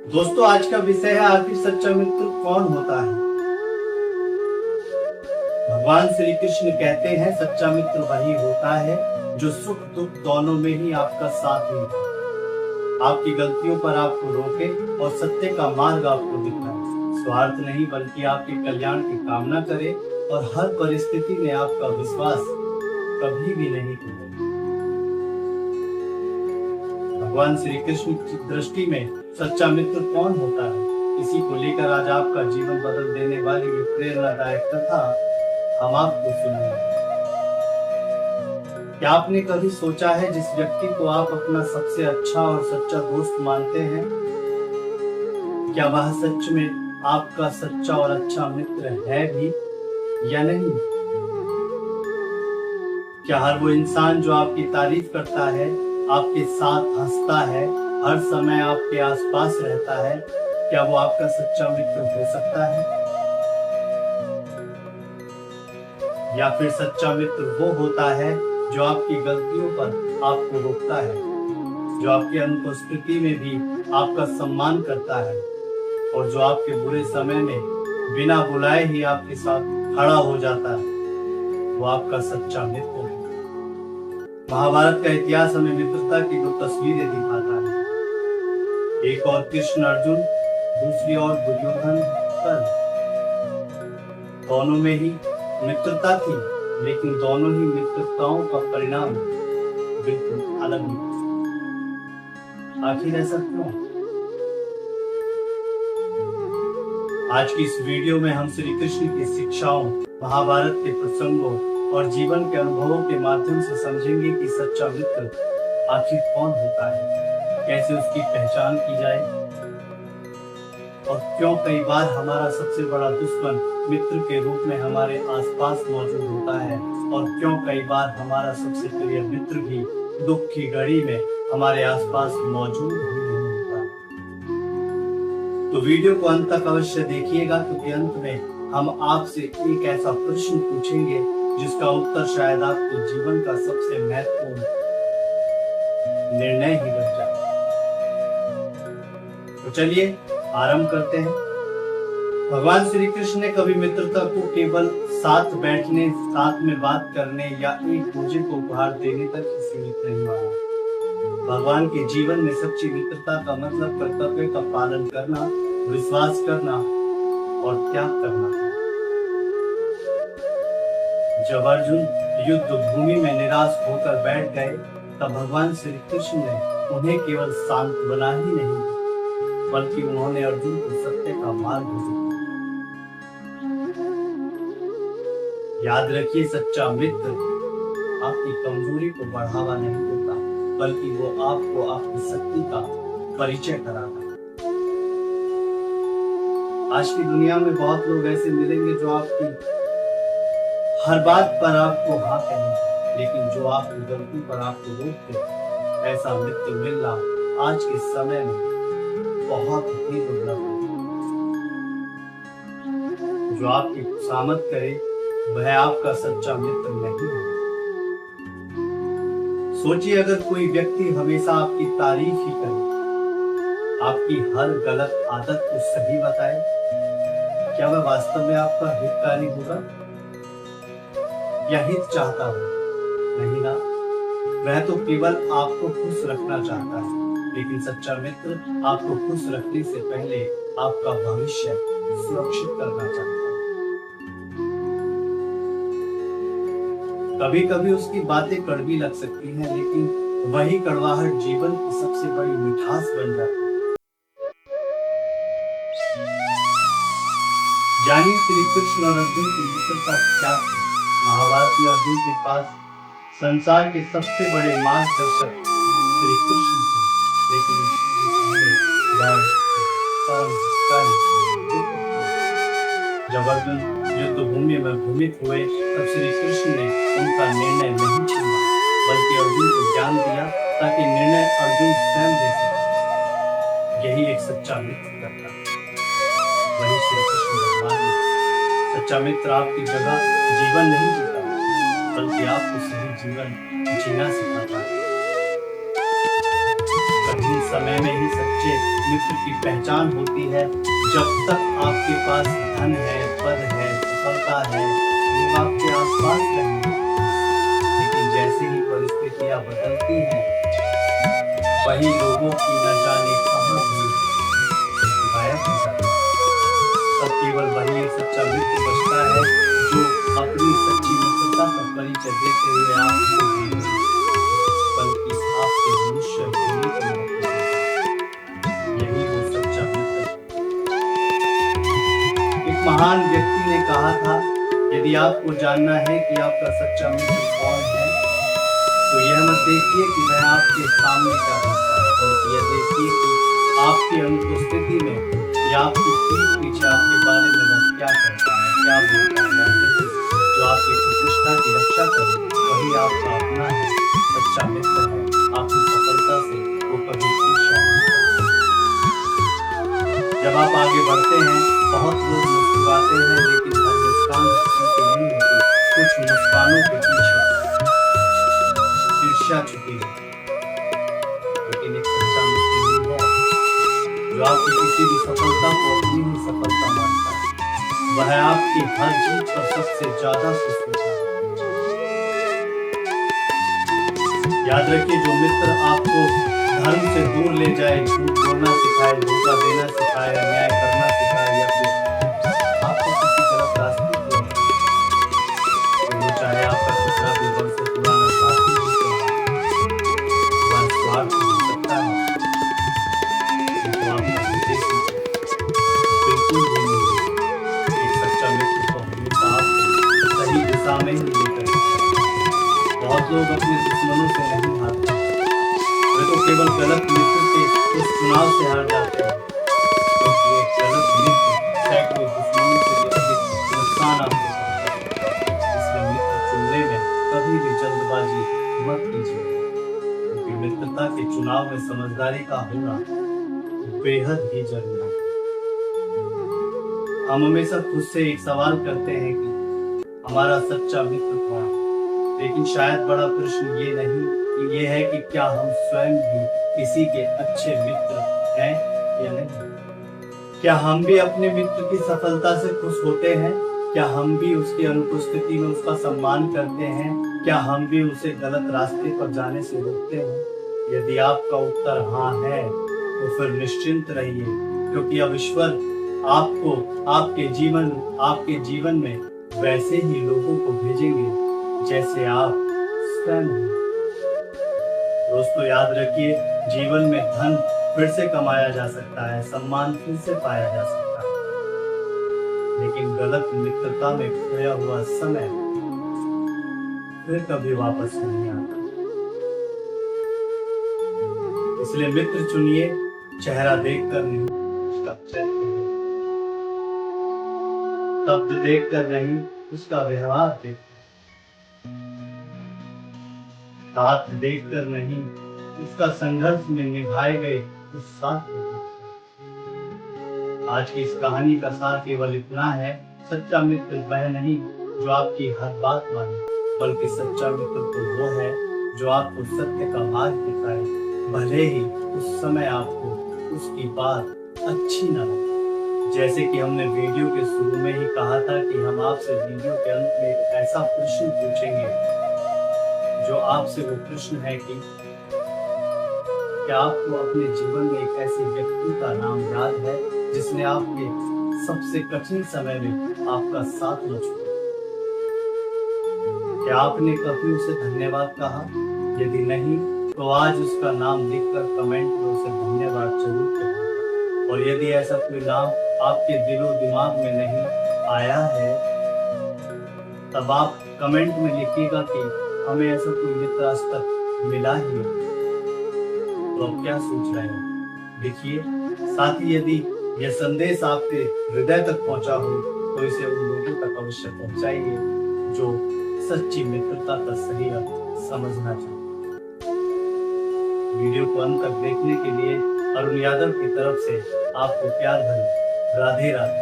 दोस्तों, आज का विषय है आखिर सच्चा मित्र कौन होता है। भगवान श्री कृष्ण कहते हैं सच्चा मित्र वही होता है जो सुख दुख दोनों में ही आपका साथ देता है, आपकी गलतियों पर आपको रोके और सत्य का मार्ग आपको दिखाए। स्वार्थ नहीं बल्कि आपके कल्याण की कामना करे और हर परिस्थिति में आपका विश्वास कभी भी नहीं टूटे। भगवान श्री कृष्ण की दृष्टि में सच्चा मित्र कौन होता है, इसी को लेकर आज आपका जीवन बदल देने वाली ये प्रेरणादायक कथा हम आपको सुनाएंगे। क्या आपने कभी सोचा है जिस व्यक्ति को आप अपना सबसे अच्छा और सच्चा दोस्त मानते हैं, क्या वह सच में आपका सच्चा और अच्छा मित्र है भी या नहीं? क्या हर वो इंसान जो आपकी तारीफ करता है, आपके साथ हंसता है, हर समय आपके आसपास रहता है, क्या वो आपका सच्चा मित्र हो सकता है? या फिर सच्चा मित्र वो होता है जो आपकी गलतियों पर आपको रोकता है, जो आपकी अनुपस्थिति में भी आपका सम्मान करता है और जो आपके बुरे समय में बिना बुलाए ही आपके साथ खड़ा हो जाता है, वो आपका सच्चा मित्र है। महाभारत का इतिहास हमें मित्रता की दो तस्वीरें दिखाता है, एक और कृष्ण अर्जुन, दूसरी और दुर्योधन कर्ण। दोनों में ही मित्रता थी, लेकिन दोनों ही मित्रताओं का परिणाम बिल्कुल अलग निकला। आखिर ऐसा क्यों? आज की इस वीडियो में हम श्री कृष्ण की शिक्षाओं, महाभारत के प्रसंगों और जीवन के अनुभवों के माध्यम से समझेंगे कि सच्चा मित्र आखिर कौन होता है, कैसे उसकी पहचान की जाए और क्यों कई बार हमारा सबसे बड़ा दुश्मन मित्र के रूप में हमारे आसपास मौजूद होता है और क्यों कई बार हमारा सबसे प्रिय मित्र भी दुख की घड़ी में हमारे आसपास मौजूद ही नहीं होता। तो वीडियो को अंत तक अवश्य देखिएगा, क्योंकि अंत में हम आपसे एक ऐसा प्रश्न पूछेंगे जिसका उत्तर शायद आपके जीवन का सबसे महत्वपूर्ण निर्णय ही बन जाए। तो चलिए आरंभ करते हैं। भगवान श्री कृष्ण ने कभी मित्रता को केवल साथ बैठने, साथ में बात करने या एक दूसरे को उपहार देने तक ही सीमित नहीं माना। भगवान के जीवन में सच्ची मित्रता का मतलब कर्तव्य का पालन करना, विश्वास करना और त्याग करना है। जब अर्जुन युद्ध भूमि में निराश होकर बैठ गए, तब भगवान श्री कृष्ण ने उन्हें केवल शांत बना ही नहीं, बल्कि उन्होंने अर्जुन को सत्य का मार्ग दिखाया। याद रखिए, सच्चा मित्र आपकी कमजोरी को बढ़ावा नहीं देता, बल्कि वो आपको आपकी शक्ति का परिचय कराता है। आज की दुनिया में बहुत लोग ऐसे मिलेंगे जो आपकी हर बात पर आपको हाँ कहेंगे, लेकिन जो आपकी गलती पर आपको रोकते, ऐसा मित्र मिलना आज के समय में बहुत ही दुर्लभ है। जो आपकी खुशामद करे वह आपका सच्चा मित्र नहीं है। सोचिए, अगर कोई व्यक्ति हमेशा आपकी तारीफ ही करे, आपकी हर गलत आदत को सही बताए, क्या वह वास्तव में आपका हितकारी होगा या हित चाहता हो? नहीं ना, वह तो केवल आपको खुश रखना चाहता है। लेकिन सच्चा मित्र आपको खुश रखने से पहले आपका भविष्य सुरक्षित करना चाहता है। कभी कभी उसकी बातें कड़वी लग सकती हैं, लेकिन वही कड़वाहट जीवन की सबसे बड़ी मिठास बन जाती है। जानिए श्री कृष्ण और अर्जुन की मित्रता क्या थी। महाभारत में अर्जुन के पास संसार के सबसे बड़े मार्गदर्शक श्री कृष्ण थे, लेकिन जब अर्जुन युद्ध भूमि में भ्रमित हुए, तब श्री कृष्ण ने उनका निर्णय नहीं छीना, बल्कि अर्जुन को ज्ञान दिया ताकि निर्णय अर्जुन स्वयं ले सके। यही एक सच्चा मित्र करता है। वही श्री कृष्ण भगवान है। सच्चा मित्र आपकी जगह जीवन नहीं जीता, बल्कि आपको सही जीवन जीना सिखाता है। कठिन समय में ही सच्चे मित्र की पहचान होती है। जब तक आपके पास धन है, पद है, सफलता है, लोग आपके आसपास रहेंगे। लेकिन जैसे ही परिस्थितियां बदलती हैं, वही लोगों की न जाने कहां गायब हो जाती है। तब केवल वही एक सच्चा मित्र बचता है जो अपनी सच्ची मित्रता का परिचय देते हुए आपको नहीं बल्कि आपके मनुष्य होने की मदद करता है। यही वो सच्चा मित्र है। एक महान व्यक्ति ने कहा था, यदि आपको जानना है कि आपका सच्चा मित्र कौन है, तो यह मत देखिए कि वह आपके सामने क्या करता है, बल्कि यह देखिए कि आपकी अनुपस्थिति में या आपकी पीठ पीछे आपके बारे में वह क्या करता है, क्या बोलता है। जो आपकी प्रतिष्ठा की रक्षा करे वही आपका अपना है, सच्चा मित्र है। आपकी सफलता से वो कभी ईर्ष्या नहीं करता। जब आप आगे बढ़ते हैं, बहुत लोग मुस्कुराते हैं, लेकिन हर मुस्कान किसी की नहीं होती। कुछ मुस्कानों के पीछे ईर्ष्या छुपी है। लेकिन एक सच्चा मित्र ही है जो आपकी किसी भी सफलता को अपनी ही सफलता मानता है। वह आपकी हर जीत पर सबसे ज्यादा खुश होता है। याद रखिए, जो मित्र आपको धर्म से दूर ले जाए, झूठ बोलना सिखाए, धोखा देना सिखाए, अन्याय करना सिखाए, या फिर आपको किसी गलत रास्ते पर ले जाए, वो चाहे आपका कितना भी वर्ष पुराना साथी हो, वह स्वार्थ हो सकता है, तो आपका उद्देश्य बिल्कुल भी नहीं। एक सच्चा मित्र को हमेशा आपको सही दिशा में ही लेकर चलता है। बहुत लोग अपने दुश्मनों से नहीं हारते, वे तो केवल गलत मित्र के उस चुनाव से हार जाते हैं, क्योंकि एक गलत मित्र सैकड़ों दुश्मनों से भी अधिक नुकसान आपको करता है। इसलिए मित्र चुनने में कभी भी जल्दबाजी मत कीजिए, क्योंकि मित्रता के चुनाव में समझदारी का होना बेहद ही जरूरी है। हम हमेशा खुद से एक सवाल करते हैं कि हमारा सच्चा मित्र कौन है, लेकिन शायद बड़ा प्रश्न ये नहीं कि ये है कि क्या हम स्वयं भी किसी के अच्छे मित्र हैं या नहीं। क्या हम भी अपने मित्र की सफलता से खुश होते हैं? क्या हम भी उसकी अनुपस्थिति में उसका सम्मान करते हैं? क्या हम भी उसे गलत रास्ते पर जाने से रोकते हैं? यदि आपका उत्तर हाँ है, तो फिर निश्चिंत रहिए, क्योंकि अब ईश्वर आपको आपके जीवन में वैसे ही लोगों को भेजेंगे जैसे आप स्वयं हैं। दोस्तों, याद रखिए, जीवन में धन फिर से कमाया जा सकता है, सम्मान फिर से पाया जा सकता है, लेकिन गलत मित्रता में खोया हुआ समय फिर कभी वापस नहीं आता। इसलिए मित्र चुनिए, चेहरा देखकर नहीं, उसका चरित्र शब्द देखकर नहीं, उसका व्यवहार देखकर, साथ देखकर नहीं, उसका संघर्ष में निभाए गए उस साथ को देखकर। आज की इस कहानी का सार केवल इतना है, सच्चा मित्र वह नहीं जो आपकी हर बात माने, बल्कि सच्चा मित्र तो वो है जो आपको सत्य का मार्ग दिखाए, भले ही उस समय आपको उसकी बात अच्छी न लगे। जैसे कि हमने वीडियो के शुरू में ही कहा था कि हम आपसे वीडियो के अंत में एक ऐसा प्रश्न पूछेंगे, जो आपसे वो प्रश्न है कि क्या आपको अपने जीवन में एक ऐसे व्यक्ति का नाम याद है जिसने आपके सबसे कठिन समय में आपका साथ न छोड़ा? क्या आपने कभी उसे धन्यवाद कहा? यदि नहीं, तो आज उसका नाम लिखकर कमेंट में उसे धन्यवाद जरूर करें। और यदि ऐसा कोई नाम आपके दिलो दिमाग में नहीं आया है, तब आप कमेंट में लिखिएगा कि हमें ऐसा कोई मित्र आज तक मिला ही नहीं। तो अब क्या सोच रहे हैं, लिखिए। साथ ही यदि यह संदेश आपके हृदय तक पहुंचा हो, तो इसे उन लोगों तक अवश्य पहुंचाइए जो सच्ची मित्रता का सही अर्थ समझना चाहते। वीडियो को अंत तक देखने के लिए अरुण यादव की तरफ से आपको प्यार भरी राधे राधे।